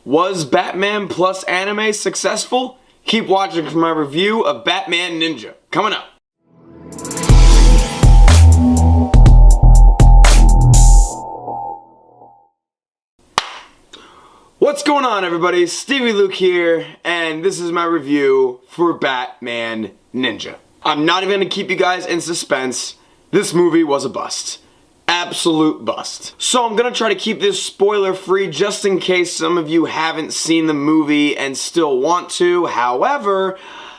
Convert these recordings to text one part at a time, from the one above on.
Was Batman plus anime successful? Keep watching for my review of Batman Ninja. Coming up. What's going on, everybody? Stevey Luke here, and this is my review for Batman Ninja. I'm not even going to keep you guys in suspense. This movie was a bust. Absolute bust. So I'm gonna try to keep this spoiler free just in case some of you haven't seen the movie and still want to. However,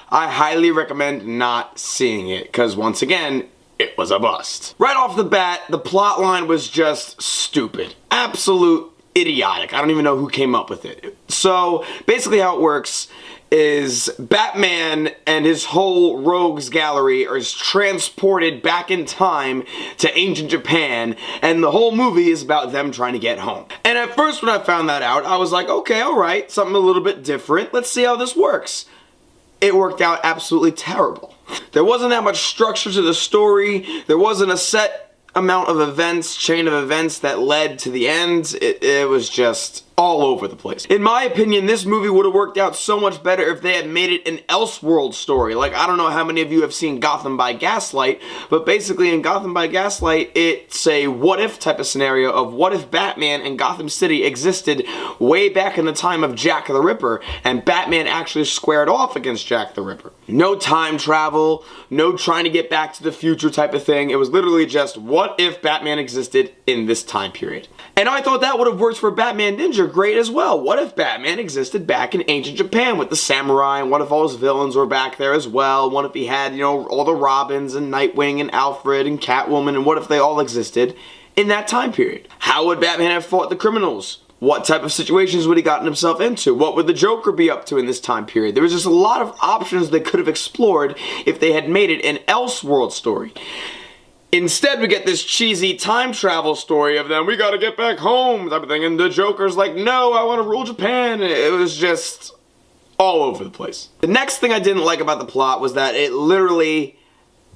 I highly recommend not seeing it because once again, it was a bust. Right off the bat, the plot line was just stupid. Absolute idiotic. I don't even know who came up with it. So basically how it works is Batman and his whole rogues gallery is transported back in time to ancient Japan, and the whole movie is about them trying to get home. And at first when I found that out, I was like, okay, alright, something a little bit different. Let's see how this works. It worked out absolutely terrible. There wasn't that much structure to the story. There wasn't a set amount of events, chain of events that led to the end. It was just all over the place. In my opinion, this movie would have worked out so much better if they had made it an Elseworld story. Like, I don't know how many of you have seen Gotham by Gaslight, but basically in Gotham by Gaslight, it's a what-if type of scenario of what if Batman and Gotham City existed way back in the time of Jack the Ripper, and Batman actually squared off against Jack the Ripper. No time travel, no trying to get back to the future type of thing. It was literally just, what if Batman existed in this time period? And I thought that would have worked for Batman Ninja great as well. What if Batman existed back in ancient Japan with the samurai, and what if all his villains were back there as well? What if he had, you know, all the Robins and Nightwing and Alfred and Catwoman, and what if they all existed in that time period? How would Batman have fought the criminals? What type of situations would he gotten himself into? What would the Joker be up to in this time period? There was just a lot of options they could have explored if they had made it an Elseworld story. Instead, we get this cheesy time travel story of them, we gotta get back home type of thing, and the Joker's like, no, I want to rule Japan. It was just all over the place. The next thing I didn't like about the plot was that it literally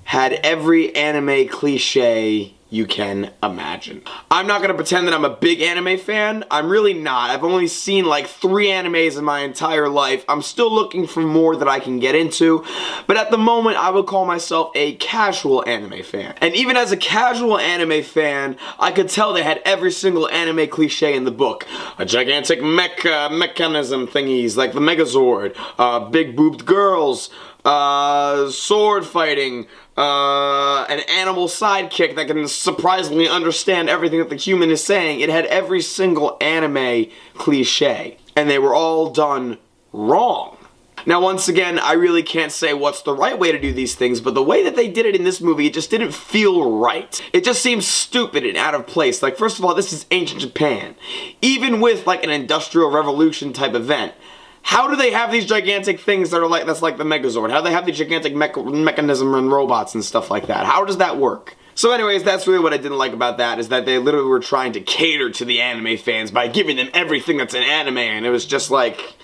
had every anime cliche you can imagine. I'm not gonna pretend that I'm a big anime fan. I'm really not. I've only seen like 3 animes in my entire life. I'm still looking for more that I can get into, but at the moment I would call myself a casual anime fan. And even as a casual anime fan, I could tell they had every single anime cliche in the book. A gigantic mechanism thingies like the Megazord, big boobed girls, sword fighting, an animal sidekick that can surprisingly understand everything that the human is saying. It had every single anime cliche, and they were all done wrong. Now, once again, I really can't say what's the right way to do these things, but the way that they did it in this movie, it just didn't feel right. It just seems stupid and out of place. Like, first of all, this is ancient Japan. Even with, like, an Industrial Revolution type event, how do they have these gigantic things that are like, that's like the Megazord? How do they have the gigantic mechanism and robots and stuff like that? How does that work? So anyways, that's really what I didn't like about that, is that they literally were trying to cater to the anime fans by giving them everything that's an anime, and it was just like,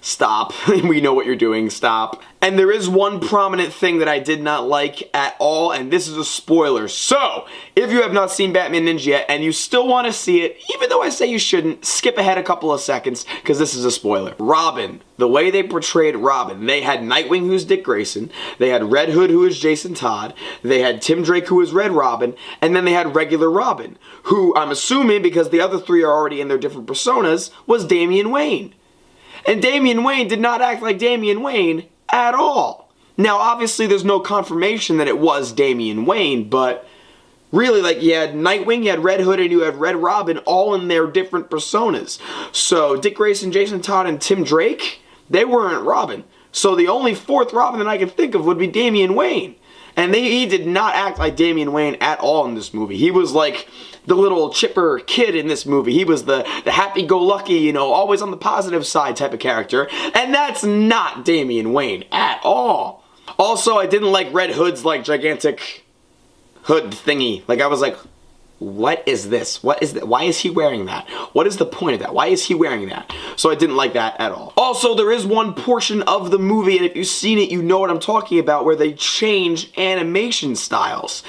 stop. We know what you're doing, stop. And there is one prominent thing that I did not like at all, and this is a spoiler. So, if you have not seen Batman Ninja yet, and you still want to see it, even though I say you shouldn't, skip ahead a couple of seconds, because this is a spoiler. Robin. The way they portrayed Robin. They had Nightwing, who's Dick Grayson. They had Red Hood, who is Jason Todd. They had Tim Drake, who is Red Robin. And then they had regular Robin, who I'm assuming, because the other 3 are already in their different personas, was Damian Wayne. And Damian Wayne did not act like Damian Wayne at all. Now, obviously, there's no confirmation that it was Damian Wayne, but really, like, you had Nightwing, you had Red Hood, and you had Red Robin all in their different personas. So, Dick Grayson, Jason Todd, and Tim Drake, they weren't Robin. So, the only 4th Robin that I can think of would be Damian Wayne. And he did not act like Damian Wayne at all in this movie. He was like the little chipper kid in this movie. He was the happy-go-lucky, you know, always on the positive side type of character. And that's not Damian Wayne at all. Also, I didn't like Red Hood's like gigantic hood thingy. Like, I was like, what is this? What is that? Why is he wearing that? What is the point of that? Why is he wearing that? So I didn't like that at all. Also, there is one portion of the movie, and if you've seen it, you know what I'm talking about, where they change animation styles.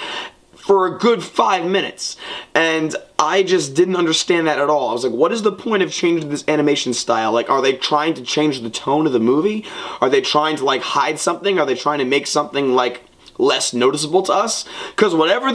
for a good 5 minutes. And I just didn't understand that at all. I was like, what is the point of changing this animation style? Like, are they trying to change the tone of the movie? Are they trying to, like, hide something? Are they trying to make something, like, less noticeable to us? Because whatever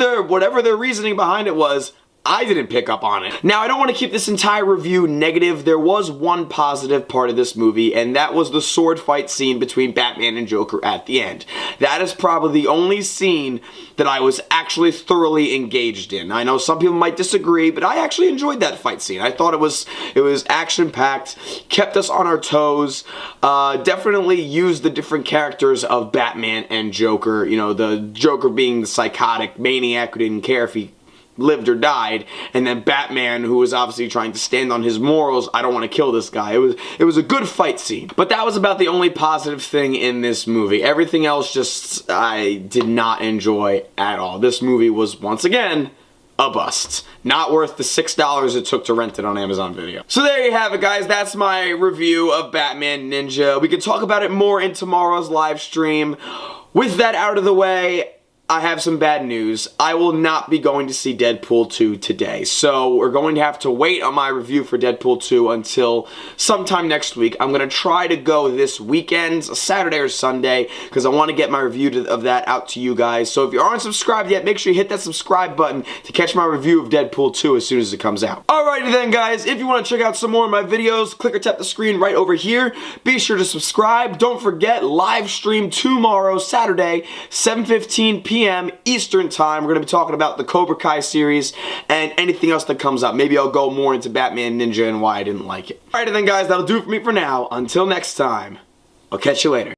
their reasoning behind it was, I didn't pick up on it. Now, I don't want to keep this entire review negative. There was one positive part of this movie, and that was the sword fight scene between Batman and Joker at the end. That is probably the only scene that I was actually thoroughly engaged in. I know some people might disagree, but I actually enjoyed that fight scene. I thought it was action-packed, kept us on our toes, definitely used the different characters of Batman and Joker. You know, the Joker being the psychotic maniac who didn't care if he lived or died, and then Batman, who was obviously trying to stand on his morals. I don't want to kill this guy. It was a good fight scene. But that was about the only positive thing in this movie. Everything else just I did not enjoy at all. This movie was, once again, a bust. Not worth the $6 it took to rent it on Amazon Video. So there you have it, guys. That's my review of Batman Ninja. We can talk about it more in tomorrow's live stream. With that out of the way, I have some bad news. I will not be going to see Deadpool 2 today. So we're going to have to wait on my review for Deadpool 2 until sometime next week. I'm going to try to go this weekend, Saturday or Sunday, because I want to get my review of that out to you guys. So if you aren't subscribed yet, make sure you hit that subscribe button to catch my review of Deadpool 2 as soon as it comes out. Alrighty then, guys. If you want to check out some more of my videos, click or tap the screen right over here. Be sure to subscribe. Don't forget, live stream tomorrow, Saturday, 7:15 p.m. Eastern Time. We're going to be talking about the Cobra Kai series and anything else that comes up. Maybe I'll go more into Batman Ninja and why I didn't like it. Alright then, guys, that'll do it for me for now. Until next time, I'll catch you later.